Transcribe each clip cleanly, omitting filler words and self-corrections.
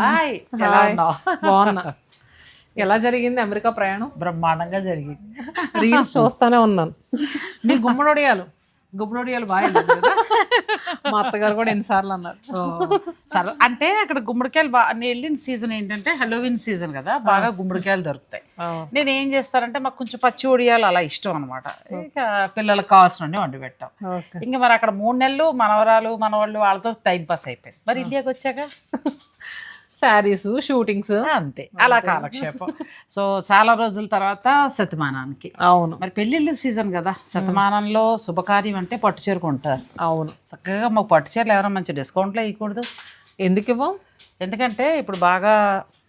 Hi, ఎలా ఉన్నావు? బాగున్నా. ఎలా జరిగింది అమెరికా ప్రయాణం? బ్రహ్మాండంగా జరిగింది. రీల్స్ చూస్తానే ఉన్నాను. మీ గుమ్మడొడియాలు బాగా వెళ్ళింది కదా. మా అత్తగారు కూడా ఎన్నిసార్లు అన్నారు. సరే, అంటే అక్కడ గుమ్మడికాయలు బాగా, నేను వెళ్ళిన సీజన్ ఏంటంటే హలోవిన్ సీజన్ కదా, బాగా గుమ్మడికాయలు దొరుకుతాయి. నేను ఏం చేస్తానంటే మాకు కొంచెం పచ్చి ఒడియాలు అలా ఇష్టం అనమాట. ఇక పిల్లలకు కావాల్సిన వండి పెట్టాం. ఇంకా మరి అక్కడ 3 నెలలు మనవరాలు మనవాళ్ళు వాళ్ళతో టైం పాస్ అయిపోయింది. మరి ఇండియాకి వచ్చాక శారీస్, షూటింగ్స్, అంతే అలా కాలక్షేపం. సో చాలా రోజుల తర్వాత శతమానానికి. అవును, మరి పెళ్ళిళ్ళు సీజన్ కదా, శతమానంలో శుభకార్యం అంటే పట్టుచీర కొంటారు. అవును. చక్కగా మాకు పట్టుచీరలు ఎవరైనా మంచి డిస్కౌంట్లో ఇవ్వకూడదు? ఎందుకు ఇవ్వం? ఎందుకంటే ఇప్పుడు బాగా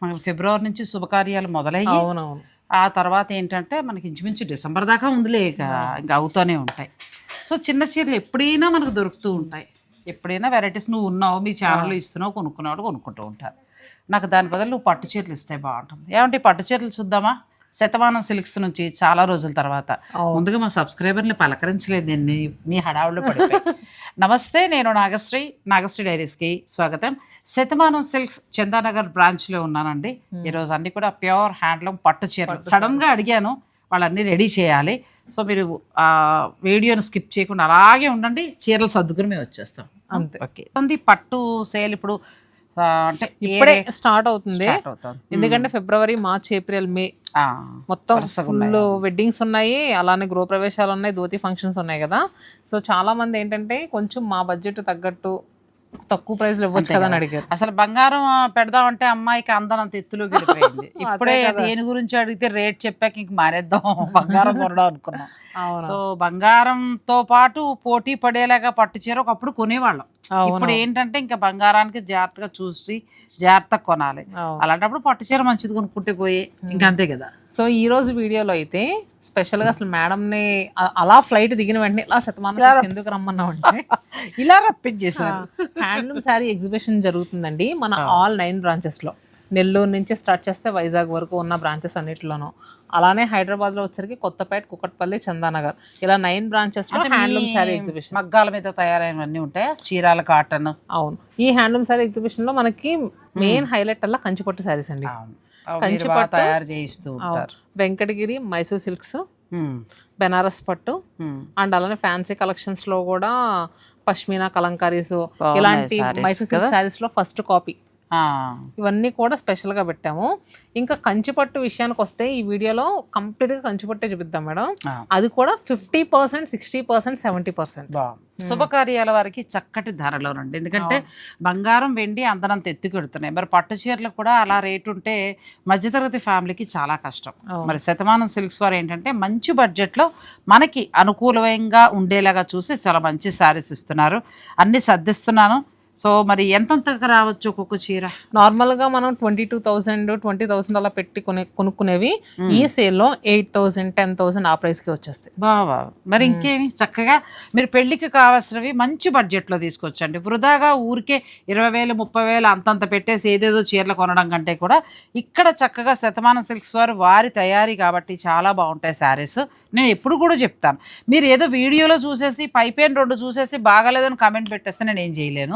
మనకి ఫిబ్రవరి నుంచి శుభకార్యాలు మొదలయ్యి, అవునవును, ఆ తర్వాత ఏంటంటే మనకి ఇంచుమించు డిసెంబర్ దాకా ఉందిలే, ఇంకా అవుతూనే ఉంటాయి. సో చిన్న చీరలు ఎప్పుడైనా మనకు దొరుకుతూ ఉంటాయి. ఎప్పుడైనా వెరైటీస్ నువ్వు ఉన్నావు, మీ ఛానల్లో ఇస్తున్నావు, కొనుక్కునేవాడు కొనుక్కుంటూ ఉంటారు. నాకు దాని బదులు నువ్వు పట్టు చీరలు ఇస్తే బాగుంటుంది. ఏమంటే పట్టు చీరలు చూద్దామా? శతమానం సిల్క్స్ నుంచి చాలా రోజుల తర్వాత. ముందుగా మా సబ్స్క్రైబర్ని పలకరించలేదు నేను, నీ హడావుల్లో పడిపోయి. నమస్తే, నేను నాగశ్రీ డైరీస్కి స్వాగతం. శతమానం సిల్క్స్ చందానగర్ బ్రాంచ్లో ఉన్నానండి. ఈరోజు అన్నీ కూడా ప్యూర్ హ్యాండ్లూమ్ పట్టు చీరలు. సడన్గా అడిగాను, వాళ్ళన్నీ రెడీ చేయాలి. సో మీరు ఆ వీడియోని స్కిప్ చేయకుండా అలాగే ఉండండి, చీరలు సర్దుకుని మేము వచ్చేస్తాం. అంతే. ఓకే, పట్టు సేల్ ఇప్పుడు అంటే ఇప్పుడే స్టార్ట్ అవుతుంది. ఎందుకంటే ఫిబ్రవరి, మార్చ్, ఏప్రిల్, మే మొత్తం ఫుల్ వెడ్డింగ్స్ ఉన్నాయి, అలానే గృహప్రవేశాలు ఉన్నాయి, ధోతి ఫంక్షన్స్ ఉన్నాయి కదా. సో చాలా మంది ఏంటంటే కొంచెం మా బడ్జెట్ తగ్గట్టు తక్కువ ప్రైస్ లో ఇవ్వచ్చు కదా అని అడిగారు. అసలు బంగారం పెడదామంటే అమ్మాయికి అందనంత ఎత్తులోకి వెళ్ళిపోయింది. ఇప్పుడే దేని గురించి అడిగితే రేట్ చెప్పాక ఇంక మానేద్దాం బంగారం కొనడం అనుకున్నాం. సో బంగారంతో పాటు పోటీ పడేలాగా పట్టు చీర ఒకప్పుడు కొనేవాళ్ళం. ఇప్పుడు ఏంటంటే ఇంకా బంగారానికి జాగ్రత్తగా చూసి జాగ్రత్తగా కొనాలి. అలాంటప్పుడు పట్టు చీర మంచిది కొనుక్కుంటే పోయి ఇంకా అంతే కదా. సో ఈ రోజు వీడియోలో అయితే స్పెషల్గా అసలు మేడంని అలా ఫ్లైట్ దిగిన వెంటనే ఇలా శతమానం ఎందుకు రమ్మన్నామంటే ఇలా రప్పించేసారు. హ్యాండ్లూమ్ శారీ ఎగ్జిబిషన్ జరుగుతుందండి మన ఆల్ 9 బ్రాంచెస్లో. నెల్లూరు నుంచి స్టార్ట్ చేస్తే వైజాగ్ వరకు ఉన్న బ్రాంచెస్ అన్నిటిలోనూ, అలానే హైదరాబాద్లో వచ్చరికి కొత్తపేట, కుకట్పల్లి, చందానగర్, ఇలా 9 బ్రాంచెస్లో హ్యాండ్లూమ్ శారీ ఎగ్జిబిషన్. మగ్గాల మీద తయారైనవన్నీ ఉంటాయి, చీరాల కాటన్. అవును, ఈ హ్యాండ్లూమ్ శారీ ఎగ్జిబిషన్లో మనకి మెయిన్ హైలైట్ అలా కంచిపట్టు శారీస్ అండి. కంచిపట్టు తయారు చేయిస్తూ ఉంటారు. వెంకటగిరి, మైసూర్ సిల్క్స్, బెనారస్ పట్టు, అండ్ అలానే ఫ్యాన్సీ కలెక్షన్స్ లో కూడా పష్మీనా, కలంకారీస్, ఇలాంటి మైసూర్ సిల్క్ శారీస్ లో ఫస్ట్ కాపీ, ఇవన్నీ కూడా స్పెషల్ గా పెట్టాము. ఇంకా కంచిపట్టు విషయానికి వస్తే ఈ వీడియోలో కంప్లీట్ గా కంచిపట్టే చూపిద్దాం మేడం. అది కూడా 50%, 60%, 70%. శుభకార్యాల వారికి చక్కటి ధరలోనండి. ఎందుకంటే బంగారం, వెండి అందరంత ఎత్తుకెడుతున్నాయి. మరి పట్టు చీరలకు కూడా అలా రేటు ఉంటే మధ్యతరగతి ఫ్యామిలీకి చాలా కష్టం. మరి శతమానం సిల్క్స్ వారు ఏంటంటే మంచి బడ్జెట్లో మనకి అనుకూలంగా ఉండేలాగా చూసి చాలా మంచి శారీస్ ఇస్తున్నారు. అన్ని సర్దిస్తున్నాను. సో మరి ఎంతగా రావచ్చు ఒక్కొక్క చీర? నార్మల్గా మనం 22,000, 20,000 అలా పెట్టి కొనుక్కునేవి ఈ సేల్లో 8,000, 10,000 ఆ ప్రైస్కి వచ్చేస్తాయి. బావా, మరి ఇంకేమి చక్కగా మీరు పెళ్లికి కావాల్సినవి మంచి బడ్జెట్లో తీసుకొచ్చండి. వృధాగా ఊరికే 20,000, 30,000 అంతంత పెట్టేసి ఏదేదో చీరలు కొనడం కంటే కూడా ఇక్కడ చక్కగా శతమానం సిల్క్స్ వారి తయారీ కాబట్టి చాలా బాగుంటాయి శారీస్. నేను ఎప్పుడు కూడా చెప్తాను, మీరు ఏదో వీడియోలో చూసేసి పైపైన 2 చూసేసి బాగాలేదని కామెంట్ పెట్టేస్తే నేను ఏం చేయలేను.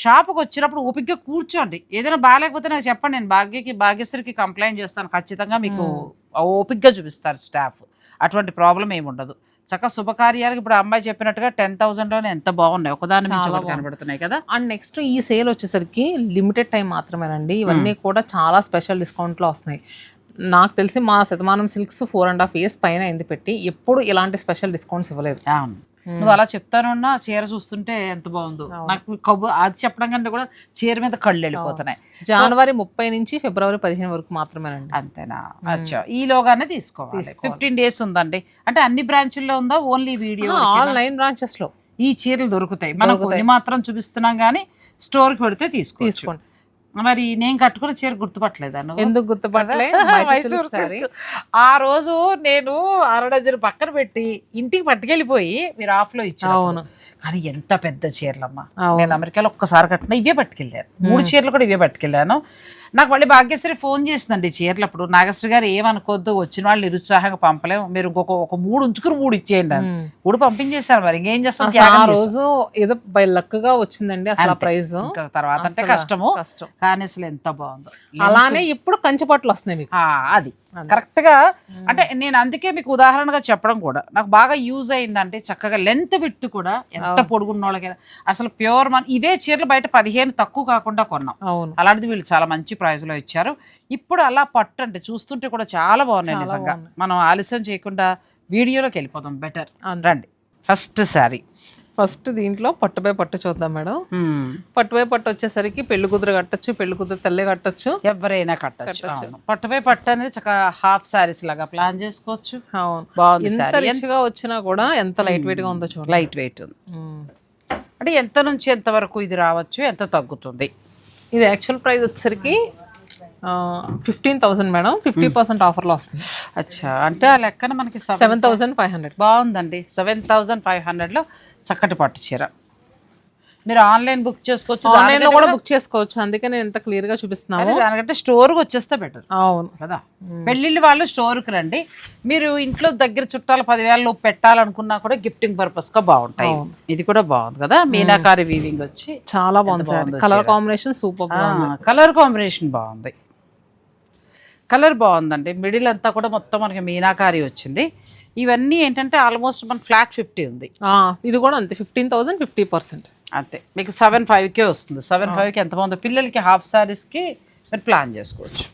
షాప్కి వచ్చినప్పుడు ఓపికగా కూర్చోండి, ఏదైనా బాగాలేకపోతే నాకు చెప్పండి, నేను భాగ్యశ్రీకి కంప్లైంట్ చేస్తాను. ఖచ్చితంగా మీకు ఓపికగా చూపిస్తారు స్టాఫ్, అటువంటి ప్రాబ్లం ఏమి ఉండదు. చక్కగా శుభకార్యాలకు ఇప్పుడు అమ్మాయి చెప్పినట్టుగా 10,000లోనే ఎంత బాగున్నాయి, ఒకదాని నుంచి ఒకటి కనబడుతున్నాయి కదా. అండ్ నెక్స్ట్ ఈ సేల్ వచ్చేసరికి లిమిటెడ్ టైం మాత్రమేనండి. ఇవన్నీ కూడా చాలా స్పెషల్ డిస్కౌంట్లో వస్తున్నాయి. నాకు తెలిసి మా శతమానం సిల్క్స్ 4.5 years పైన అయింది పెట్టి, ఎప్పుడు ఇలాంటి స్పెషల్ డిస్కౌంట్స్ ఇవ్వలేదు. నువ్వు అలా చెప్తానున్నా చీర చూస్తుంటే ఎంత బాగుందో. నాకు అది చెప్పడం కంటే కూడా చీర మీద కళ్ళు వెళ్ళిపోతున్నాయి. జనవరి 30 నుంచి ఫిబ్రవరి 15 వరకు మాత్రమేనండి. అంతేనా? అచ్చా, ఈలోగానే తీసుకోవాలి. 15 days ఉందండి. అంటే అన్ని బ్రాంచుల్లో ఉందా, ఓన్లీ వీడియో? ఆల్ 9 బ్రాంచెస్లో ఈ చీరలు దొరుకుతాయి. మనం కొన్ని మాత్రం చూపిస్తున్నాం కానీ స్టోర్కి పెడితే తీసుకోండి. మరి నేను కట్టుకున్న చీర గుర్తుపట్టలేదా? ఎందుకు గుర్తుపట్టలేదు? ఆ రోజు నేను 6 డజన్ పక్కన పెట్టి ఇంటికి పట్టుకెళ్ళిపోయి మీరు ఆఫ్లో ఇచ్చారు. అవును, కానీ ఎంత పెద్ద చీరలమ్మా. నేను అమెరికాలో ఒక్కసారి కట్టిన ఇవే పట్టుకెళ్ళాను. 3 చీరలు కూడా ఇవే పట్టుకెళ్ళాను. నాకు మళ్ళీ భాగ్యశ్రీ ఫోన్ చేసిందండి చీరలు అప్పుడు, నాగశ్రీ గారు ఏమనుకోవద్దు, వచ్చిన వాళ్ళు నిరుత్సాహంగా పంపలేము, మీరు ఇంకొక 3 ఉంచుకుని 3 ఇచ్చేయండి అని. 3 పంపించేశారు, మరి ఇంకేం చేస్తాం. ఆ రోజు ఏదో బై లక్ గా వచ్చిందండి అసలు ప్రైస్, తర్వాత అంటే కష్టము, కానీ అసలు ఎంత బాగుందో. అలానే ఇప్పుడు కంచి పట్టులు వస్తున్నాయి మీకు. అది కరెక్ట్ గా, అంటే నేను అందుకే మీకు ఉదాహరణగా చెప్పడం కూడా నాకు బాగా యూజ్ అయిందంటే, చక్కగా లెంత్ విడ్త్ కూడా ఎంత పొడుగున్న వాళ్ళకైనా అసలు ప్యూర్ ఇవే చీరలు బయట 15 తక్కువ కాకుండా కొన్నాం. అలాంటిది వీళ్ళు చాలా మంచి ప్రైస్ లో ఇచ్చారు. ఇప్పుడు అలా పట్టు అంటే చూస్తుంటే కూడా చాలా బాగున్నాయి నిజంగా. మనం ఆలస్యం చేయకుండా వీడియోలోకి వెళ్ళిపోదాం, బెటర్ రండి. ఫస్ట్ శారీ, ఫస్ట్ దీంట్లో పట్టుపై పట్టు చూద్దాం మేడం. పట్టుపై పట్టు వచ్చేసరికి పెళ్లి కూతురు కట్టొచ్చు, పెళ్లి కూతురు తల్లి కట్టొచ్చు, ఎవరైనా కట్టచ్చు. పట్టుపై పట్టు అనేది చక్కగా హాఫ్ శారీస్ లాగా ప్లాన్ చేసుకోవచ్చు. బాగుంది. ఎంత రిచ్ గా వచ్చినా కూడా ఎంత లైట్ వెయిట్ గా ఉందో చూడండి. లైట్ వెయిట్ ఉంది అంటే ఎంత నుంచి ఎంత వరకు ఇది రావచ్చు, ఎంత తగ్గుతుంది? ఇది యాక్చువల్ ప్రైస్ వచ్చేసరికి 15,000 మేడం, 50% ఆఫర్లో వస్తుంది. అచ్చా, అంటే ఆ లెక్కన మనకి 7,500. బాగుందండి. 7,500లో చక్కటి పట్టు చీర. మీరు ఆన్లైన్ బుక్ చేసుకోవచ్చు, ఆన్లైన్లో కూడా బుక్ చేసుకోవచ్చు. అందుకే నేను ఎంత క్లియర్ గా చూపిస్తున్నాను. దానికంటే స్టోర్కి వచ్చేస్తే బెటర్. అవును కదా, పెళ్ళిళ్ళు వాళ్ళు స్టోర్కి రండి. మీరు ఇంట్లో దగ్గర చుట్టాలు 10,000 పెట్టాలనుకున్నా కూడా గిఫ్టింగ్ పర్పస్ గా బాగుంటాయి. ఇది కూడా బాగుంది కదా, మీనాకారి వీవింగ్ వచ్చి చాలా బాగుంది. Colour combination super, colour combination బాగుంది. కలర్ బాగుందండి. మిడిల్ అంతా కూడా మొత్తం మనకి మీనాకారి వచ్చింది. ఇవన్నీ ఏంటంటే ఆల్మోస్ట్ మన ఫ్లాట్ 50 ఉంది. ఇది కూడా అంతే, 15,000 50%. అంతే, మీకు 7,500కే వస్తుంది. 7,500కి ఎంత బాగుందో. పిల్లలకి హాఫ్ శారీస్కి మీరు ప్లాన్ చేసుకోవచ్చు.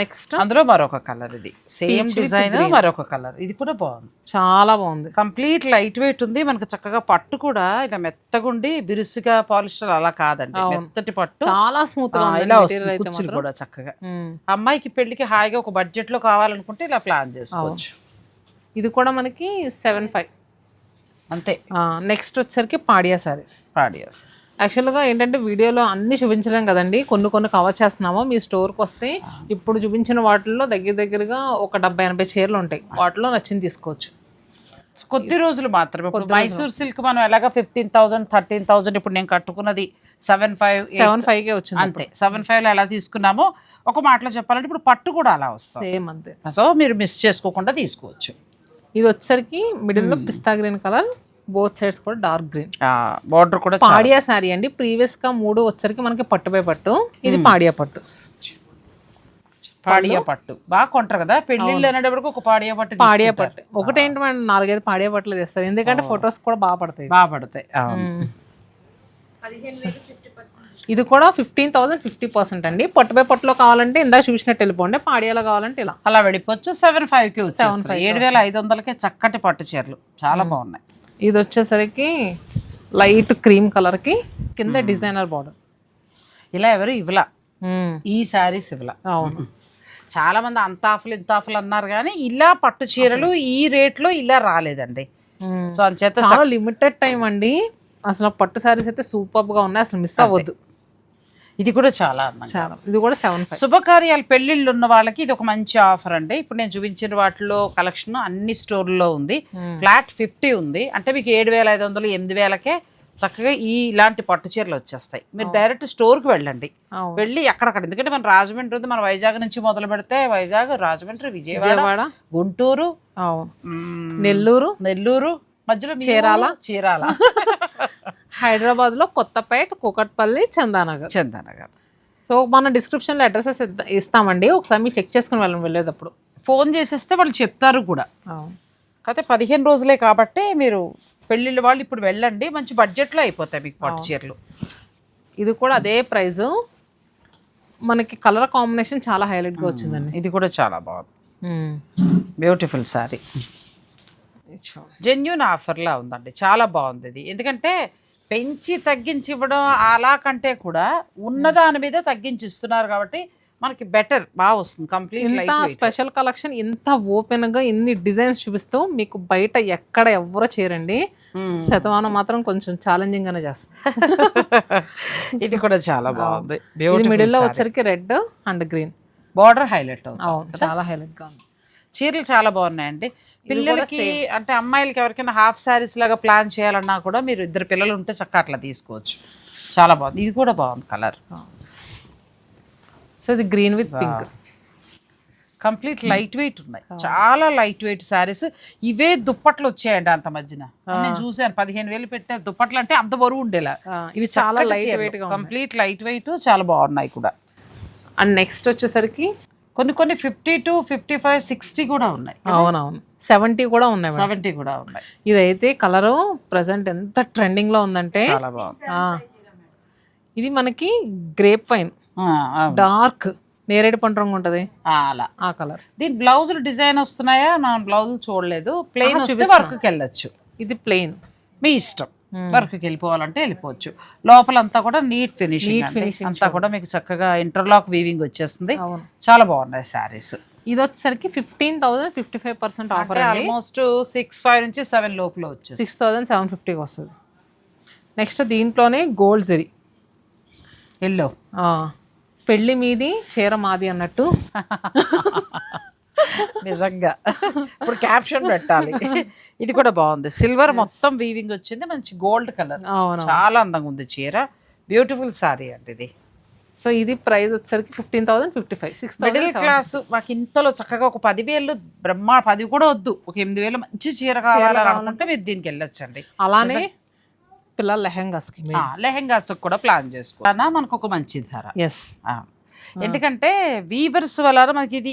నెక్స్ట్ అందులో మరొక కలర్, ఇది సేమ్ డిజైన్, మరొక కలర్. ఇది కూడా బాగుంది, చాలా బాగుంది. కంప్లీట్ లైట్ వెయిట్ ఉంది. మనకి చక్కగా పట్టు కూడా ఇలా మెత్తగుండి బిరుసుగా పాలిస్టర్ అలా కాదండి, మెత్తటి పట్టు, చాలా స్మూత్ గా ఇలా వస్తుంది. కుర్చీలు కూడా చక్కగా అమ్మాయికి పెళ్లికి హాయిగా ఒక బడ్జెట్ లో కావాలనుకుంటే ఇలా ప్లాన్ చేసుకోవచ్చు. ఇది కూడా మనకి 7,500 అంతే. నెక్స్ట్ వచ్చేసరికి పాడియా సారీస్. పాడియాస్ యాక్చువల్గా ఏంటంటే వీడియోలో అన్ని చూపించలేం కదండి, కొన్ని కవర్ చేస్తున్నాము. మీ స్టోర్కి వస్తే ఇప్పుడు చూపించిన వాటిల్లో దగ్గరగా ఒక 70-80 చీరలు ఉంటాయి. వాటిలో నచ్చింది తీసుకోవచ్చు. కొద్ది రోజులు మాత్రమే. మైసూర్ సిల్క్ మనం ఎలాగా 15,000 13,000, ఇప్పుడు నేను కట్టుకున్నది 7,500కే వచ్చింది. అంతే, 7,500లో ఎలా తీసుకున్నామో ఒక మాటలో చెప్పాలంటే ఇప్పుడు పట్టు కూడా అలా వస్తుంది, సేమ్ అంతే. సో మీరు మిస్ చేసుకోకుండా తీసుకోవచ్చు. ఇది వచ్చేసరికి మిడిల్ లో పిస్తా గ్రీన్ కలర్, బోత్ సైడ్స్ కూడా డార్క్ గ్రీన్. బార్డర్ కూడా పాడియా శారీ అండి. ప్రీవియస్ గా 3 వచ్చరికి మనకి పట్టుపై పట్టు, ఇది పాడియా పట్టు. పాడియా పట్టు బాగా కొంటారు కదా పెళ్లిళ్ళు అనేటప్పటికి, ఒక పాడియా పట్టు. పాడియా పట్టు ఒకటేంటి మనం 4-5 పాడియా పట్టులు తెస్తారు, ఎందుకంటే ఫొటోస్ కూడా బాగా పడతాయి. ఇది కూడా 15,000 50% అండి. పట్టుపై పట్టులో కావాలంటే ఇందాక చూసినట్టు వెళ్ళిపోండి, పాడియాలో కావాలంటే ఇలా అలా వెళ్ళిపోవచ్చు. 7,500కి వచ్చేస్తుంది. 7,500కే చక్కటి పట్టు చీరలు చాలా బాగున్నాయి. ఇది వచ్చేసరికి లైట్ క్రీమ్ కలర్ కి కింద డిజైనర్ బార్డర్. ఇలా ఎవరు ఇవ్వలా, ఈ శారీస్ ఇవ్వలా. అవును, చాలా మంది అంత ఆఫ్లు ఇంత ఆఫ్లు అన్నారు, కానీ ఇలా పట్టు చీరలు ఈ రేట్లో ఇలా రాలేదండి. సో అంచేత చాలా లిమిటెడ్ టైం అండి. అసలు పట్టు శారీస్ అయితే సూపర్ గా ఉన్నాయి, అసలు మిస్ అవ్వద్దు. ఇది కూడా చాలా ఇది కూడా 7,500. శుభకార్యాలు పెళ్లిళ్ళు ఉన్న వాళ్ళకి ఇది ఒక మంచి ఆఫర్ అండి. ఇప్పుడు నేను చూపించిన వాటిలో కలెక్షన్ అన్ని స్టోర్లో ఉంది. ఫ్లాట్ 50 ఉంది అంటే మీకు 7,500 8,000కే చక్కగా ఇలాంటి పట్టు చీరలు వచ్చేస్తాయి. మీరు డైరెక్ట్ స్టోర్కి వెళ్ళండి, వెళ్ళి అక్కడక్కడ, ఎందుకంటే మన రాజమండ్రి ఉంది, మన వైజాగ్ నుంచి మొదలు పెడితే వైజాగ్, రాజమండ్రి, విజయవాడ, గుంటూరు, నెల్లూరు, మధ్యలో చీరాల హైదరాబాద్ లో కొత్తపేట, కూకట్పల్లి, చందానగర్. సో మన డిస్క్రిప్షన్ లో అడ్రసెస్ ఇస్తామండి, ఒకసారి మీరు చెక్ చేసుకుని వెళ్ళేటప్పుడు ఫోన్ చేసేస్తే వాళ్ళు చెప్తారు కూడా. కాకపోతే 15 రోజులే కాబట్టి మీరు పెళ్ళిళ్ళ వాళ్ళు ఇప్పుడు వెళ్ళండి, మంచి బడ్జెట్లో అయిపోతాయి మీకు పట్టు చీరలు. ఇది కూడా అదే ప్రైస్. మనకి కలర్ కాంబినేషన్ చాలా హైలైట్గా వచ్చిందండి. ఇది కూడా చాలా బాగుంది, బ్యూటిఫుల్ సారీ. జెన్యూన్ ఆఫర్లా ఉందండి, చాలా బాగుంది ఇది. ఎందుకంటే పెంచి తగ్గించి ఇవ్వడం అలా కంటే కూడా ఉన్నదాని మీద తగ్గించి ఇస్తున్నారు కాబట్టి మనకి బెటర్, బాగా వస్తుంది. కంప్లీట్ స్పెషల్ కలెక్షన్, ఇంత ఓపెన్ గా ఇన్ని డిజైన్స్ చూపిస్తూ మీకు బయట ఎక్కడ ఎవరో చేరండి. శతమానం మాత్రం కొంచెం ఛాలెంజింగ్ గానే చేస్తుంది. ఇది కూడా చాలా బాగుంది. మిడిల్ లో వచ్చరికి red and green border highlight అవుతుంది, చాలా హైలైట్ గా ఉంది. చీరలు చాలా బాగున్నాయండి. పిల్లలకి అంటే అమ్మాయిలకి ఎవరికైనా హాఫ్ శారీస్ లాగా ప్లాన్ చేయాలన్నా కూడా మీరు 2 పిల్లలు ఉంటే చక్కగా అట్లా తీసుకోవచ్చు. చాలా బాగుంది. ఇది కూడా బాగుంది కలర్. సో ఇది green with pink. Complete light weight ఉన్నాయి, చాలా లైట్ వెయిట్ శారీస్. ఇవే దుప్పట్లు వచ్చాయండి అంత మధ్యన, నేను చూసాను 15,000 పెట్టే దుప్పట్లు అంటే అంత బరువు ఉండేలా. ఇవి చాలా లైట్ వెయిట్ గా, కంప్లీట్ లైట్ వెయిట్, చాలా బాగున్నాయి కూడా. అండ్ నెక్స్ట్ వచ్చేసరికి కొన్ని 50 to 55, 60 కూడా ఉన్నాయి. అవునవును, 70 కూడా ఉన్నాయి, 70 కూడా ఉన్నాయి. ఇదైతే కలరు ప్రజెంట్ ఎంత ట్రెండింగ్ లో ఉందంటే చాలా బాగుంది. ఇది మనకి గ్రేప్ వైన్ డార్క్ నేరేడు పండు రంగు ఉంటది అలా, ఆ కలర్. దీని బ్లౌజులు డిజైన్ వస్తున్నాయా? మనం బ్లౌజులు చూడలేదు. ప్లెయిన్ వస్తే వర్క్కి వెళ్ళొచ్చు. ఇది ప్లెయిన్, మీ ఇష్టం. వర్క్కి వెళ్ళిపోవాలంటే వెళ్ళిపోవచ్చు. లోపలంతా కూడా నీట్ ఫినిషింగ్ అంతా కూడా మీకు చక్కగా ఇంటర్లాక్ వీవింగ్ వచ్చేస్తుంది. చాలా బాగున్నాయి శారీస్. ఇది వచ్చేసరికి 15,000 55% ఆఫర్. ఆల్మోస్ట్ 6,500 నుంచి 7 లోపల వచ్చేసి 6,750 వస్తుంది. నెక్స్ట్ దీంట్లోనే గోల్డ్ జరీ ఎల్లో, పెళ్లి మీది చీర మాది అన్నట్టు. నిజంగా ఇప్పుడు క్యాప్షన్ పెట్టాలి. ఇది కూడా బాగుంది, సిల్వర్ మొత్తం వీవింగ్ వచ్చింది, మంచి గోల్డ్ కలర్, చాలా అందంగా ఉంది చీర. బ్యూటిఫుల్ సారీ అండి ఇది. సో ఇది ప్రైస్ వచ్చేసరికి 15,055, 6,000. మిడిల్ క్లాస్ మాకు ఇంతలో చక్కగా ఒక 10,000 10 కూడా వద్దు, ఒక 8,000 మంచి చీర కావాలని అనుకుంటే మీరు దీనికి వెళ్ళొచ్చండి. అలానే పిల్లల లెహెంగాస్ కూడా ప్లాన్ చేసుకోవాలన్నా మనకు ఒక మంచి ధర. ఎస్, ఎందుకంటే వీవర్స్ వల్ల మనకి ఇది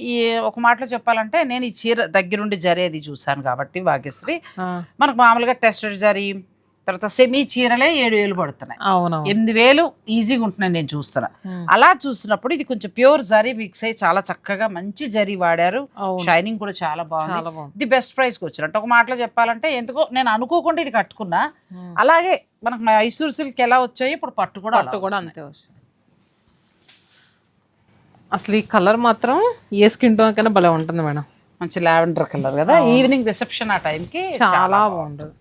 ఒక మాటలో చెప్పాలంటే, నేను ఈ చీర దగ్గరుండి జరేది చూసాను కాబట్టి భాగ్యశ్రీ, మనకు మామూలుగా టెస్టెడ్ జరీ తర్వాత సెమీ చీరలే 7,000 పడుతున్నాయి, 8,000 ఈజీగా ఉంటున్నాయి నేను చూస్తున్నా. అలా చూసినప్పుడు ఇది కొంచెం ప్యూర్ జరీ మిక్స్ అయ్యి చాలా చక్కగా మంచి జరీ వాడారు, షైనింగ్ కూడా చాలా బాగుంది. ఇది బెస్ట్ ప్రైస్కి వచ్చినట్టు ఒక మాటలో చెప్పాలంటే. ఎందుకో నేను అనుకోకుండా ఇది కట్టుకున్నా, అలాగే మనకు మైసూర్ సిల్క్ ఎలా వచ్చాయి ఇప్పుడు పట్టు కూడా అంతే వస్తుంది. అసలు ఈ కలర్ మాత్రం ఏ స్కిన్ టోన్ కన్నా భలే ఉంటుంది మేడం. మంచి లావెండర్ కలర్ కదా, ఈవినింగ్ రిసెప్షన్ ఆ టైంకి చాలా బాగుంటుంది.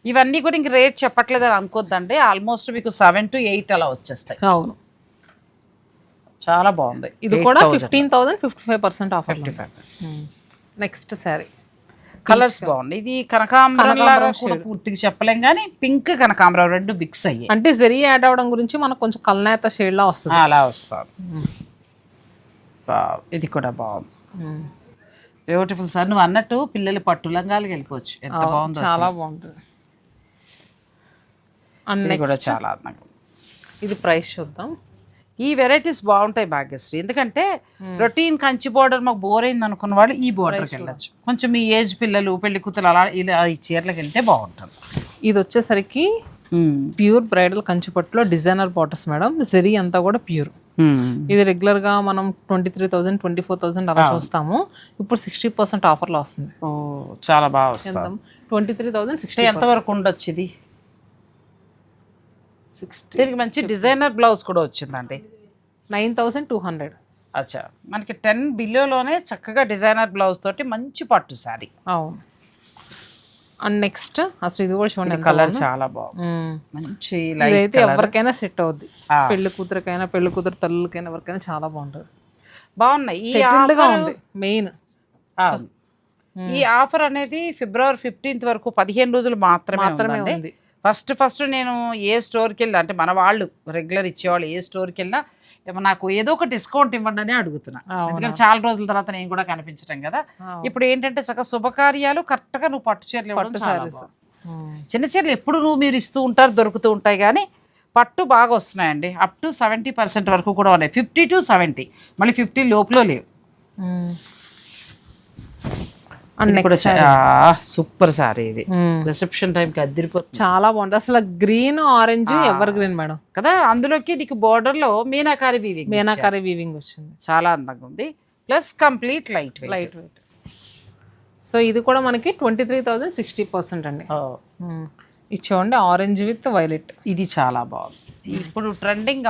ఇవన్నీ కూడా ఇంక రేట్ చెప్పట్లేదు అని అనుకోద్దండి, ఆల్మోస్ట్ మీకు 7 to 8 అలా వచ్చేస్తాయి. అవును, చాలా బాగుంది. ఇది కూడా 15,000 55% ఆఫర్. నెక్స్ట్ శారీ కలర్స్ బాగుంది. ఇది కనకాంబరం పూర్తిగా చెప్పలేం కానీ పింక్ కనకాంబరం రెండు మిక్స్ అయ్యి, అంటే జరీ యాడ్ అవడం గురించి మనకు కొంచెం కల్నేత షేడ్ లా వస్తుంది, అలా వస్తుంది. ఇది కూడా బాగుంది, బ్యూటిఫుల్ సార్. నువ్వు అన్నట్టు పిల్లలు పట్టు లంగాలకి వెళ్ళిపోవచ్చు, ఎంత బాగుంది, చాలా బాగుంటుంది. కూడా చాలా అందంగా. ఇది ప్రైస్ చూద్దాం. ఈ వెరైటీస్ బాగుంటాయి భాగ్యశ్రీ, ఎందుకంటే రొటీన్ కంచి బోర్డర్ మాకు బోర్ అయింది అనుకున్న వాళ్ళు ఈ బోర్డర్కి వెళ్ళచ్చు. కొంచెం మీ ఏజ్ పిల్లలు పెళ్లి కూతురు అలా ఇలా ఈ చీరలకు వెళ్తే బాగుంటుంది. ఇది వచ్చేసరికి ప్యూర్ బ్రైడల్ కంచిపట్టులో డిజైనర్ బాటర్స్ మేడం. జరీ అంతా కూడా ప్యూర్. ఇది రెగ్యులర్ గా మనం 23,000 24,000 అలా చూస్తాము, ఇప్పుడు 60% ఆఫర్ లో వస్తుంది. చాలా బాగా వస్తుంది. 23,060 ఎంత వరకు ఉండొచ్చు ఇది? దీనికి మంచి డిజైనర్ బ్లౌజ్ కూడా వచ్చిందండి, 9,200. అచ్చా, మనకి 10 బిలోలోనే చక్కగా డిజైనర్ బ్లౌజ్ తోటి మంచి పట్టు సారీ. అవును. అండ్ నెక్స్ట్ అసలు ఇది కూడా చూడండి, కలర్ చాలా బాగుంది, మంచి లైట్ అయితే ఎవరికైనా సెట్ అవుద్ది, పెళ్లి కూతురికైనా పెళ్లి కూతురు తల్లులకైనా ఎవరికైనా చాలా బాగుంటుంది. బాగున్నాయి. మెయిన్ ఈ ఆఫర్ అనేది February 15th వరకు 15 రోజులు మాత్రమే ఉంది. ఫస్ట్ నేను ఏ స్టోర్కి వెళ్ళినా, అంటే మన వాళ్ళు రెగ్యులర్ ఇచ్చేవాళ్ళు ఏ స్టోర్కి వెళ్ళినా నాకు ఏదో ఒక డిస్కౌంట్ ఇవ్వండి అని అడుగుతున్నా, ఎందుకంటే చాలా రోజుల తర్వాత నేను కూడా కనిపించడం కదా. ఇప్పుడు ఏంటంటే చక్కగా శుభకార్యాలు కరెక్ట్గా నువ్వు పట్టు చీరలు చిన్న చీరలు ఎప్పుడు మీరు ఇస్తూ ఉంటారు, దొరుకుతూ ఉంటాయి, కానీ పట్టు బాగా వస్తున్నాయండి. అప్ టు 70% వరకు కూడా ఉన్నాయి, 50 to 70, మళ్ళీ 50 లోపల లేవు. సూపర్ సారీ ఇది, రిసెప్షన్ టైం కి అదిరిపోతుంది, చాలా బాగుంది. అసలు green orange ever green madam కదా, అందులోకి నీకు బోర్డర్ లో మీనాకారి వీవింగ్ వచ్చింది, చాలా అందంగా ఉంది. Plus complete light weight. So ఇది కూడా మనకి 23,000 60% అండి. ఇది చూడండి, ఆరెంజ్ విత్ వైలెట్, ఇది చాలా బాగుంది. ఇప్పుడు ట్రెండింగ్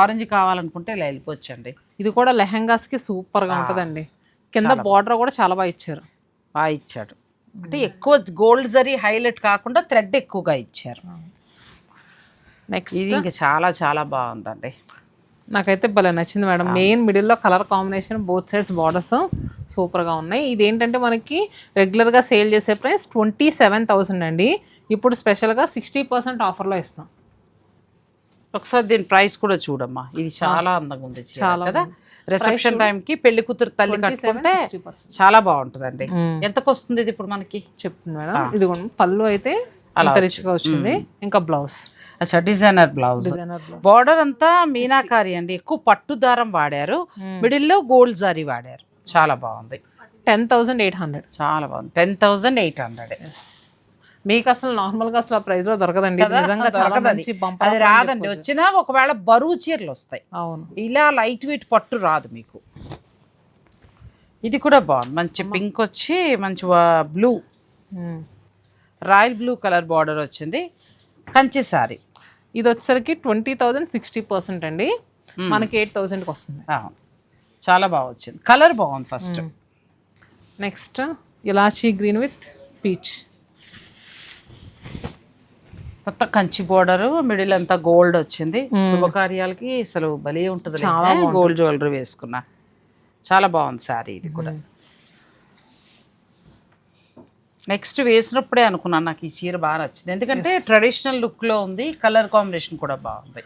ఆరెంజ్ కావాలనుకుంటే ఇలా వెళ్ళిపోవచ్చండి. ఇది కూడా లెహెంగాస్ కి సూపర్ గా ఉంటదండి. కింద బార్డర్ కూడా చాలా బాగా ఇచ్చారు, అంటే ఎక్కువ గోల్డ్ జరీ హైలైట్ కాకుండా థ్రెడ్ ఎక్కువగా ఇచ్చారు. నెక్స్ట్ ఇది ఇంకా చాలా చాలా బాగుందండి, నాకైతే భలే నచ్చింది మేడం. మెయిన్ మిడిల్లో colour combination, both sides borders సూపర్గా ఉన్నాయి. ఇది ఏంటంటే మనకి రెగ్యులర్గా సేల్ చేసే ప్రైస్ 27,000 అండి, ఇప్పుడు స్పెషల్గా 60% ఆఫర్లో ఇస్తాం. ఒకసారి దీని ప్రైస్ కూడా చూడమ్మా, ఇది చాలా అందంగా ఉంది చాలా కదా. రిసెప్షన్ టైంకి పెళ్లి కూతురు తల్లి కట్టుకుంటే 60%. చాలా బాగుంటుందండి. ఎంతకు వస్తుంది ఇది ఇప్పుడు మనకి? చెప్తుంది మేడం. ఇది పళ్ళు అయితే ఇంత రిచ్గా వచ్చింది. ఇంకా బ్లౌజ్ అచ్చా డిజైనర్ బ్లౌజ్. బార్డర్ అంతా మీనాకారి అండి, ఎక్కువ పట్టు దారం వాడారు, మిడిల్లో గోల్డ్ జరీ వాడారు. చాలా బాగుంది. 10,800. చాలా బాగుంది. 10,800. మీకు అసలు నార్మల్ గా అసలు ప్రైస్ లో దొరకదండి. నిజంగా చాలా మంచి బంపర్. అది రాదండి, వచ్చినా ఒకవేళ బరువు చీరలు వస్తాయి. అవును, ఇలా లైట్ వెయిట్ పట్టు రాదు మీకు. ఇది కూడా బాగుంది, మంచి పింక్ వచ్చి మంచి blue, royal blue colour border వచ్చింది, కంచి సారీ. ఇది వచ్చేసరికి 20,000 60% అండి. మనకి 8,000కి వస్తుంది. చాలా బాగా వచ్చింది, కలర్ బాగుంది. First next elaichi green with peach, మొత్తం కంచి బోర్డర్, మిడిల్ అంతా గోల్డ్ వచ్చింది. శుభకార్యాలకి అసలు భలే ఉంటుంది, గోల్డ్ జ్యువెలరీ వేసుకున్నా. చాలా బాగుంది శారీ ఇది కూడా. నెక్స్ట్ వేసినప్పుడే అనుకున్నాను నాకు ఈ చీర బాగా నచ్చింది, ఎందుకంటే ట్రెడిషనల్ లుక్ లో ఉంది, కలర్ కాంబినేషన్ కూడా బాగుంది.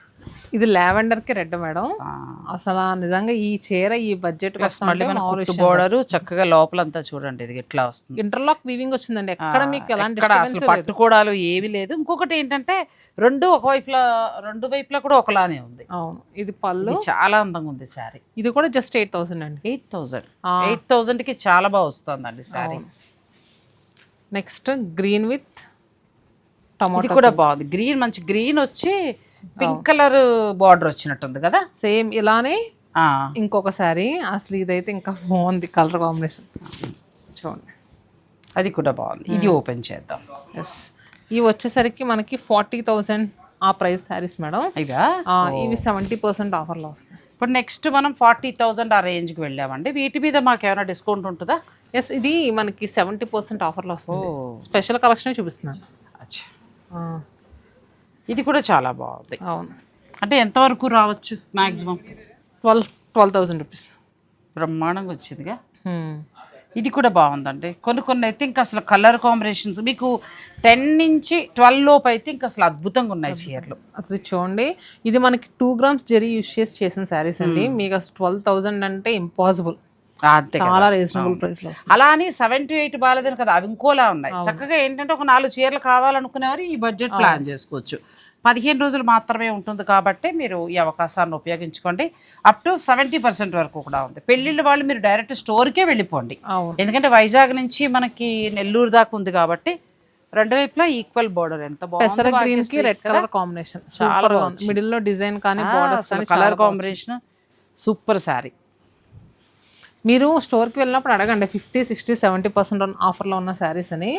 ఇది లావెండర్ కి రెడ్ మేడం. అసలు నిజంగా ఈ చీర ఈ బడ్జెట్ బోర్డర్ చక్కగా లోపలంతా చూడండి, ఇది ఎట్లా వస్తుంది. ఇంటర్లాక్ వీవింగ్ వచ్చిందండి, ఎక్కడ మీకు ఎలాంటి అసలు పట్టుకోవడాలు ఏవి లేదు. ఇంకొకటి ఏంటంటే రెండు వైపులా కూడా ఒకలానే ఉంది. అవును, ఇది పళ్ళు చాలా అందంగా ఉంది శారీ. ఇది కూడా జస్ట్ 8,000 అండి. 8,000కి చాలా బాగా వస్తుందండి sari. Next green with tomato కూడా బాగుంది. గ్రీన్ మంచి గ్రీన్ వచ్చి పింక్ కలర్ బార్డర్ వచ్చినట్టుంది కదా. సేమ్ ఇలానే ఇంకొక శారీ. అసలు ఇదైతే ఇంకా బాగుంది కలర్ కాంబినేషన్ చూడండి, అది కూడా బాగుంది. ఇది ఓపెన్ చేద్దాం. ఎస్, ఇవి వచ్చేసరికి మనకి 40,000 ఆ ప్రైస్ శారీస్ మేడం. ఇవి 70% ఆఫర్లో వస్తాయి. ఇప్పుడు నెక్స్ట్ మనం 40,000 ఆ రేంజ్కి వెళ్ళామండి. వీటి మీద మాకు ఏమైనా డిస్కౌంట్ ఉంటుందా? ఎస్, ఇది మనకి 70% ఆఫర్లో వస్తుంది. స్పెషల్ కలెక్షన్ చూపిస్తున్నాను. అచ్చా, ఇది కూడా చాలా బాగుంది. అవును, అంటే ఎంతవరకు రావచ్చు? Maximum 12,000 rupees. బ్రహ్మాండంగా వచ్చిందిగా. ఇది కూడా బాగుందండి. కొన్ని అయితే ఇంకా అసలు కలర్ కాంబినేషన్స్ మీకు 10 నుంచి 12 లోపు అయితే ఇంకా అసలు అద్భుతంగా ఉన్నాయి చీరలు. అసలు చూడండి, ఇది మనకి 2 grams జరీ యూజ్ చేసిన శారీస్ అండి. మీకు అసలు 12,000 అంటే ఇంపాసిబుల్. చాలా రీజనబుల్ ప్రైస్ లో. అలా అని 7 to 8 బాలేదని కదా, అవి ఇంకోలా ఉన్నాయి. చక్కగా ఏంటంటే ఒక 4 చీరలు కావాలనుకునేవారు ఈ బడ్జెట్ ప్లాన్ చేసుకోవచ్చు. 15 రోజులు మాత్రమే ఉంటుంది కాబట్టి మీరు ఈ అవకాశాన్ని ఉపయోగించుకోండి. అప్ టు 70% వరకు కూడా ఉంది. పెళ్ళిళ్ళ వాళ్ళు మీరు డైరెక్ట్ స్టోర్కే వెళ్ళిపోండి, ఎందుకంటే వైజాగ్ నుంచి మనకి నెల్లూరు దాకా ఉంది కాబట్టి రెండు వైపులా ఈక్వల్ బోర్డర్. ఎంత బాగుంది, గ్రీన్ కి రెడ్ కలర్ కాంబినేషన్ చాలా బాగుంది. మిడిల్ లో డిజైన్ కానీ బోర్డర్స్ కానీ కలర్ కాంబినేషన్ సూపర్ సారీ. మీరు స్టోర్కి వెళ్ళినప్పుడు అడగండి 50, 60, 70% ఆఫర్లో ఉన్న శారీస్ అని.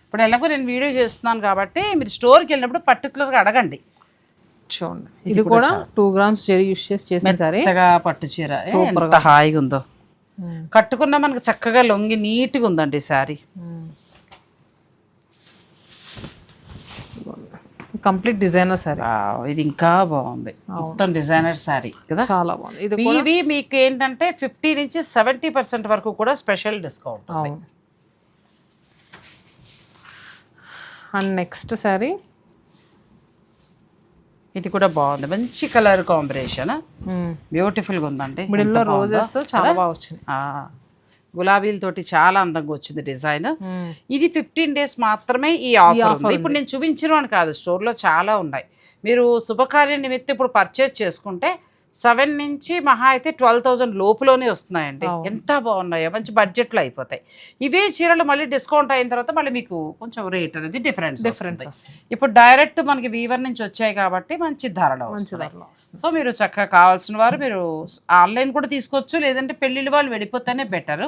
ఇప్పుడు ఎలాగో నేను వీడియో చేస్తున్నాను కాబట్టి మీరు స్టోర్కి వెళ్ళినప్పుడు పర్టికులర్గా అడగండి. చూడండి, ఇది కూడా 2 grams జరీ యూజ్ చేసిన సారీ. పట్టు చీర సూపర్ హాయిగా ఉందో, కట్టుకున్నా మనకు చక్కగా లొంగి నీట్గా ఉందండి శారీ. Complete designer sorry. ఇది ఇంకా బాగుంది, మొత్తం డిజైనర్ సారీ కదా, చాలా బాగుంది. ఇవి మీకు ఏంటంటే 50 నుంచి 70% వరకు కూడా special discount. And next sorry, ఇది కూడా బాగుంది, మంచి కలర్ కాంబినేషన్, బ్యూటిఫుల్ గా ఉందండి. మిడిల్ లో రోజెస్ చాలా బాగా వచ్చింది, గులాబీలతోటి చాలా అందంగా వచ్చింది డిజైన్. ఇది 15 days మాత్రమే ఈ ఆఫర్ ఉంది. ఇప్పుడు నేను చూపించను అని కాదు, స్టోర్లో చాలా ఉన్నాయి. మీరు శుభకార్య నిమిత్తం ఇప్పుడు పర్చేజ్ చేసుకుంటే 7 నుంచి మహా అయితే 12,000 లోపులోనే వస్తున్నాయండి. ఎంత బాగున్నాయో, మంచి బడ్జెట్లో అయిపోతాయి. ఇవే చీరలు మళ్ళీ డిస్కౌంట్ అయిన తర్వాత మళ్ళీ మీకు కొంచెం రేట్ అనేది డిఫరెన్స్. ఇప్పుడు డైరెక్ట్ మనకి వీవర్ నుంచి వచ్చాయి కాబట్టి మంచి ధరలో వస్తుంది. సో మీరు చక్కగా కావాల్సిన వారు మీరు ఆన్లైన్ కూడా తీసుకోవచ్చు, లేదంటే పెళ్లిళ్ళు వాళ్ళు వెళ్ళిపోతేనే బెటర్.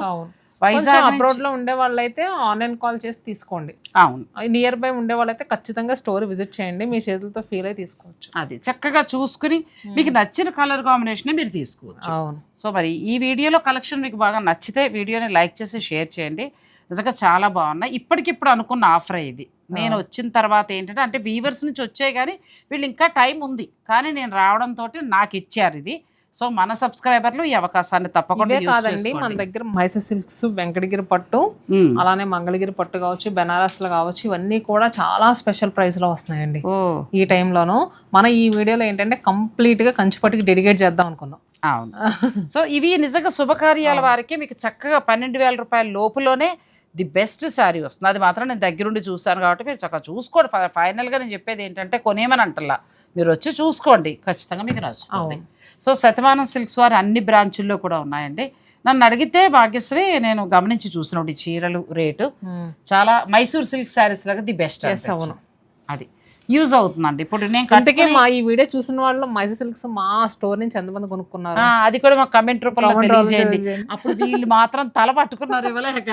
వైజాగ్ అబ్రాడ్ లో ఉండే వాళ్ళైతే ఆన్లైన్ కాల్ చేసి తీసుకోండి. అవును, నియర్ బై ఉండే వాళ్ళైతే ఖచ్చితంగా స్టోర్ విజిట్ చేయండి, మీ చేతులతో ఫీల్ అయి తీసుకోవచ్చు. అది చక్కగా చూసుకుని మీకు నచ్చిన కలర్ కాంబినేషన్ మీరు తీసుకోవచ్చు. అవును. సో మరి ఈ వీడియోలో కలెక్షన్ మీకు బాగా నచ్చితే వీడియోని లైక్ చేసి షేర్ చేయండి. నిజంగా చాలా బాగున్నాయి. ఇప్పటికిప్పుడు అనుకున్న ఆఫర్ ఇది. నేను వచ్చిన తర్వాత ఏంటంటే అంటే వీవర్స్ నుంచి వచ్చాయి కానీ వీళ్ళు ఇంకా టైం ఉంది, కానీ నేను రావడంతో నాకు ఇచ్చారు ఇది. సో మన సబ్స్క్రైబర్లు ఈ అవకాశాన్ని తప్పకుండా కాదండి, మన దగ్గర మైసూర్ సిల్క్స్, వెంకటగిరి పట్టు, అలానే మంగళగిరి పట్టు కావచ్చు, బెనారస్లు కావచ్చు, ఇవన్నీ కూడా చాలా స్పెషల్ ప్రైస్ లో వస్తున్నాయండి ఈ టైంలోను. మన ఈ వీడియోలో ఏంటంటే కంప్లీట్ గా కంచిపట్టుకి డెడికేట్ చేద్దాం అనుకున్నాం. అవును. సో ఇవి నిజంగా శుభకార్యాల వారికి మీకు చక్కగా 12,000 రూపాయల లోపులోనే ది బెస్ట్ శారీ వస్తుంది. అది మాత్రం నేను దగ్గరుండి చూసాను కాబట్టి మీరు చక్కగా చూసుకోండి. ఫైనల్గా నేను చెప్పేది ఏంటంటే కొనేమని అంటల్లా, మీరు వచ్చి చూసుకోండి, ఖచ్చితంగా మీకు నచ్చుతుంది. సో శతమానం సిల్క్స్ వారి అన్ని బ్రాంచుల్లో కూడా ఉన్నాయండి. నన్ను అడిగితే భాగ్యశ్రీ నేను గమనించి చూసినప్పుడు ఈ చీరలు రేటు చాలా మైసూర్ సిల్క్ శారీస్ లాగా ది బెస్ట్. అవును, అది యూజ్ అవుతుందండి. ఇప్పుడు నేను అందుకే మా ఈ వీడియో చూసిన వాళ్ళు మైసూర్ సిల్క్స్ మా స్టోర్ నుంచి ఎంతమంది కొనుక్కున్నారు అది కూడా మా కమెంట్ రూపంలో తెలియజేయండి. అప్పుడు వీళ్ళు మాత్రం తల పట్టుకున్నారు ఇవ్వలేక,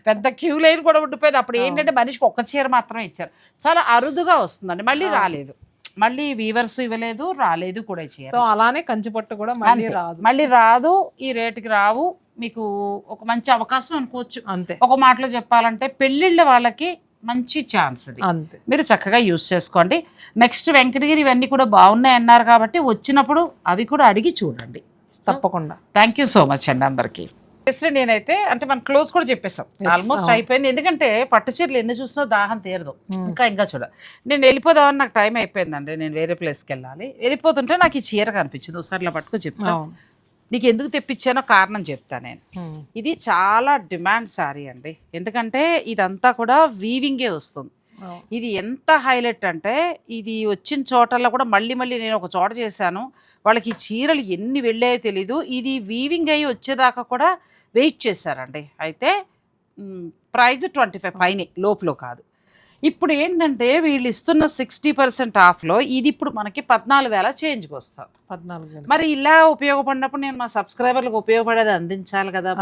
పెద్ద క్యూ లైన్ కూడా ఉండిపోయింది. అప్పుడు ఏంటంటే మనిషికి ఒక్క చీర మాత్రమే ఇచ్చారు. చాలా అరుదుగా వస్తుందండి, మళ్ళీ రాలేదు, మళ్ళీ వీవర్స్ ఇవ్వలేదు, రాలేదు కూడా చీర. సో అలానే కంచిపట్టు కూడా మళ్ళీ రాదు, ఈ రేటుకి రావు. మీకు ఒక మంచి అవకాశం అనుకోవచ్చు. అంతే, ఒక మాటలో చెప్పాలంటే పెళ్ళిళ్ళ వాళ్ళకి మంచి ఛాన్స్ ఇది, అంతే, మీరు చక్కగా యూజ్ చేసుకోండి. నెక్స్ట్ వెంకటగిరి ఇవన్నీ కూడా బాగున్నాయి అన్నారు కాబట్టి వచ్చినప్పుడు అవి కూడా అడిగి చూడండి తప్పకుండా. థ్యాంక్ యూ సో మచ్ అండి అందరికీ. నేనైతే అంటే మనం క్లోజ్ కూడా చెప్పేసాం, ఆల్మోస్ట్ అయిపోయింది. ఎందుకంటే పట్టు చీరలు ఎన్ని చూసినా దాహం తీరదు. ఇంకా చూడ నేను వెళ్ళిపోదామని నాకు టైం అయిపోయిందండి, నేను వేరే ప్లేస్కి వెళ్ళాలి. వెళ్ళిపోతుంటే నాకు ఈ చీర కనిపించింది, ఒకసారి ఇలా పట్టుకో చెప్తాను. నీకు ఎందుకు తెప్పించానో కారణం చెప్తా నేను. ఇది చాలా డిమాండ్ శారీ అండి, ఎందుకంటే ఇదంతా కూడా వీవింగే వస్తుంది. ఇది ఎంత హైలైట్ అంటే ఇది వచ్చిన చోటల్లో కూడా మళ్ళీ నేను ఒక చోట చేశాను, వాళ్ళకి ఈ చీరలు ఎన్ని వెళ్ళాయో తెలీదు. ఇది వీవింగ్ అయ్యి వచ్చేదాకా కూడా వెయిట్ చేశారండి. అయితే ప్రైజ్ 25 పైనే, లోపల కాదు. ఇప్పుడు ఏంటంటే వీళ్ళు ఇస్తున్న 60% ఆఫ్లో ఇది ఇప్పుడు మనకి 14,000 చేంజ్కి వస్తుంది. 14,000 మరి ఇలా ఉపయోగపడినప్పుడు నేను మా సబ్స్క్రైబర్లకు ఉపయోగపడేది అందించాలి కదా.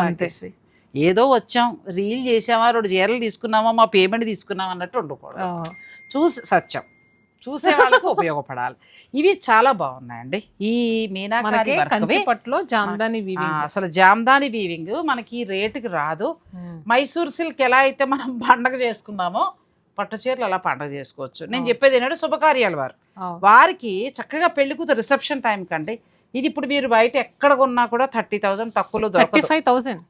ఏదో వచ్చాం, రీల్ చేసామా, 2 చీరలు తీసుకున్నామా, మా పేమెంట్ తీసుకున్నామా అన్నట్టు ఉండకూడదు. సత్యం చూసే వాళ్ళకు ఉపయోగపడాలి. ఇవి చాలా బాగున్నాయండి. ఈ మీనాకారి పట్టులో జామ్దాని వీవింగ్, అసలు జామ్దాని వీవింగ్ మనకి రేటుకి రాదు. మైసూర్ సిల్క్ ఎలా అయితే మనం పండగ చేసుకున్నామో పట్టు చీరలు అలా పండగ చేసుకోవచ్చు. నేను చెప్పేది ఏంటంటే శుభకార్యాలు వారికి చక్కగా పెళ్లి కూతురు రిసెప్షన్ టైం కండి. ఇది ఇప్పుడు మీరు బయట ఎక్కడ కొన్నా కూడా 30,000 తక్కువలో 35,000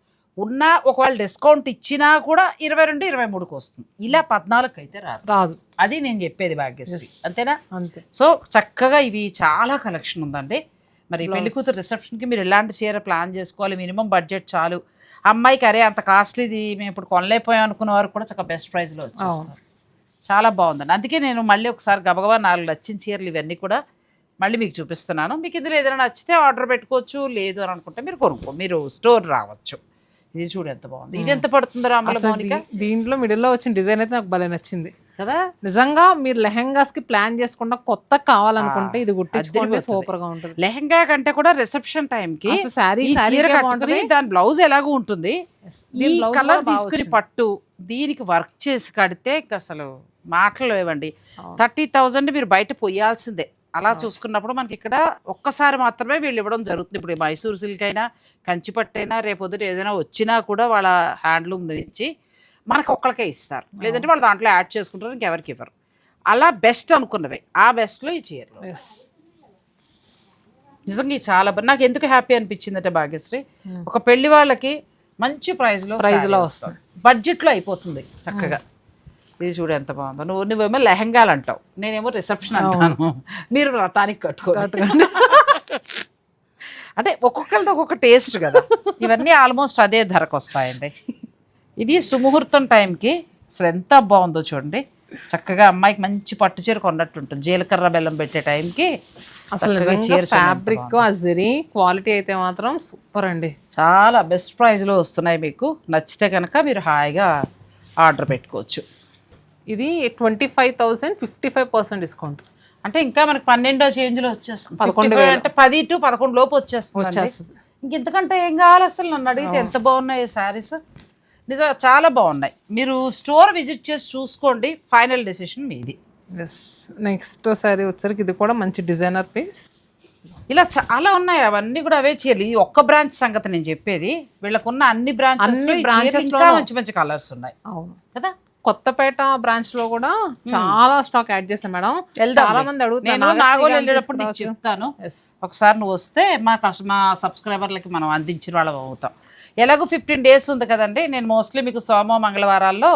ఉన్నా, ఒకవేళ డిస్కౌంట్ ఇచ్చినా కూడా 22-23కి వస్తుంది. ఇలా 14కి అయితే రాదు. అది నేను చెప్పేది భాగ్యశ్రీ, అంతేనా? అంతే. సో చక్కగా ఇవి చాలా కలెక్షన్ ఉందండి. మరి పెళ్లి కూతురు రిసెప్షన్కి మీరు ఎలాంటి చీర ప్లాన్ చేసుకోవాలి, మినిమం బడ్జెట్ చాలు. అమ్మాయికి అరే అంత కాస్ట్లీది మేము ఇప్పుడు కొనలేకపోయాం అనుకున్న వారు కూడా చక్కగా బెస్ట్ ప్రైస్లో వచ్చేస్తారు. చాలా బాగుందండి. అందుకే నేను మళ్ళీ ఒకసారి గబగబా 4 నచ్చిన చీరలు ఇవన్నీ కూడా మళ్ళీ మీకు చూపిస్తున్నాను. మీకు ఇందులో ఏదైనా నచ్చితే ఆర్డర్ పెట్టుకోవచ్చు, లేదు అని అనుకుంటే మీరు స్టోర్ రావచ్చు. ఇది చూడు ఎంత బాగుంది. ఇది ఎంత పడుతుందో రామల మౌనిక? దీంట్లో మిడిల్లో వచ్చిన డిజైన్ అయితే నాకు భలే నచ్చింది కదా. నిజంగా మీరు లెహెంగాస్ కి ప్లాన్ చేసుకుంటా కొత్త కావాలనుకుంటే ఇది గుట్టించుకోండి, సూపర్ గా ఉంటుంది. లెహెంగా కంటే కూడా అసలు టైం కి దాని బ్లౌజ్ ఎలాగో ఉంటుంది. ఈ కలర్ తీసుకుని పట్టు దీనికి వర్క్ చేసి కడితే అసలు మాటలు లేవండి. 30,000 మీరు బయట పోయాల్సిందే. అలా చూసుకున్నప్పుడు మనకి ఇక్కడ ఒక్కసారి మాత్రమే వీళ్ళు ఇవ్వడం జరుగుతుంది. ఇప్పుడు మైసూర్ సిల్క్ అయినా కంచిపట్టు అయినా రేపొద్దుట ఏదైనా వచ్చినా కూడా వాళ్ళ హ్యాండ్లూమ్ నుంచి మనకు ఒక్కరికే ఇస్తారు, లేదంటే వాళ్ళు దాంట్లో యాడ్ చేసుకుంటారు, ఇంకెవరికి ఇవ్వరు. అలా బెస్ట్ అనుకున్నవే, ఆ బెస్ట్లో ఈ చీరలు నిజంగా చాలా నాకు ఎందుకు హ్యాపీ అనిపించిందంటే భాగ్యశ్రీ, ఒక పెళ్లి వాళ్ళకి మంచి ప్రైజ్లో వస్తుంది, బడ్జెట్లో అయిపోతుంది చక్కగా. ఇది చూడు ఎంత బాగుందో. నువ్వేమో లెహంగాలు అంటావు, నేనేమో రిసెప్షన్ అంటాను, మీరు వ్రతానికి కట్టుకోవాలి. అంటే ఒక్కొక్కరితో ఒక్కొక్క టేస్ట్ కదా. ఇవన్నీ ఆల్మోస్ట్ అదే ధరకు వస్తాయండి. ఇది సుముహూర్తం టైంకి అసలు ఎంత బాగుందో చూడండి. చక్కగా అమ్మాయికి మంచి పట్టు చీర కొన్నట్టు ఉంటుంది జీలకర్ర బెల్లం పెట్టే టైంకి. అసలు ఫ్యాబ్రిక్ అజరీ క్వాలిటీ అయితే మాత్రం సూపర్ అండి. చాలా బెస్ట్ ప్రైస్లో వస్తున్నాయి. మీకు నచ్చితే కనుక మీరు హాయిగా ఆర్డర్ పెట్టుకోవచ్చు. ఇది 25,000 55% డిస్కౌంట్ అంటే ఇంకా మనకి 12 చేంజ్లో వచ్చేస్తుంది. 11 అంటే 10 to 11 లోపు వచ్చేస్తుంది. ఇంకెంతకంటే ఏం కావాలి అసలు? నన్ను అడిగితే ఎంత బాగున్నాయి శారీస్, నిజంగా చాలా బాగున్నాయి. మీరు స్టోర్ విజిట్ చేసి చూసుకోండి, ఫైనల్ డెసిషన్ మీది. నెక్స్ట్ శారీ వచ్చరికి ఇది కూడా మంచి డిజైనర్ పీస్. ఇలా చాలా ఉన్నాయి, అవన్నీ కూడా అవే చీరలు. ఈ ఒక్క బ్రాంచ్ సంగతి నేను చెప్పేది. వీళ్ళకున్న అన్ని బ్రాంచెస్ ఇంకా మంచి మంచి కలర్స్ ఉన్నాయి. అవును కదా. కొత్తపేట బ్రాంచ్ లో కూడా చాలా స్టాక్ యాడ్ చేసాం మేడం. చాలా మంది అడుగుతాను, నాగోలు వెళ్ళేటప్పుడు నీకు చెప్తాను. ఒకసారి నువ్వు వస్తే మా సబ్స్క్రైబర్లకి మనం అందించిన వాళ్ళం అవుతాం. ఎలాగో 15 days ఉంది కదండి. నేను మోస్ట్లీ మీకు సోమ మంగళవారాల్లో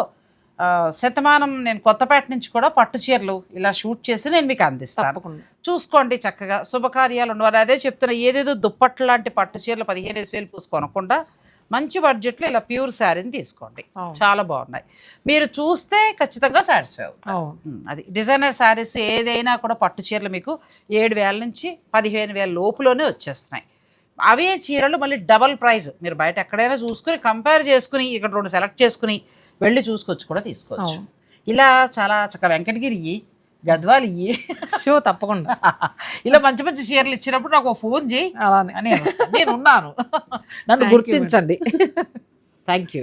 శతమానం నేను కొత్తపేట నుంచి కూడా పట్టు చీరలు ఇలా షూట్ చేసి నేను మీకు అందిస్తాను. తప్పకుండా చూసుకోండి చక్కగా శుభకార్యాలు ఉండవాలి. అదే చెప్తున్నా, ఏదేదో దుప్పట్లు లాంటి పట్టు చీరలు 15,000 పూసి కొనకుండా మంచి బడ్జెట్లో ఇలా ప్యూర్ శారీని తీసుకోండి, చాలా బాగున్నాయి. మీరు చూస్తే ఖచ్చితంగా సాటిస్ఫై అవుతారు. అది డిజైనర్ శారీస్ ఏదైనా కూడా పట్టు చీరలు మీకు 7,000 నుంచి 15,000 లోపులోనే వచ్చేస్తున్నాయి. అవే చీరలు మళ్ళీ డబల్ ప్రైస్. మీరు బయట ఎక్కడైనా చూసుకుని కంపేర్ చేసుకుని ఇక్కడ 2 సెలెక్ట్ చేసుకుని వెళ్ళి చూసుకొచ్చి కూడా తీసుకోవచ్చు. ఇలా చాలా చక్కగా వెంకటగిరి గద్వాలు ఇయ్యి షో తప్పకుండా ఇలా మంచి మంచి చీరలు ఇచ్చినప్పుడు నాకు ఫోన్ చేయి, అలానే నేను ఉన్నాను, నన్ను గుర్తించండి. Thank you.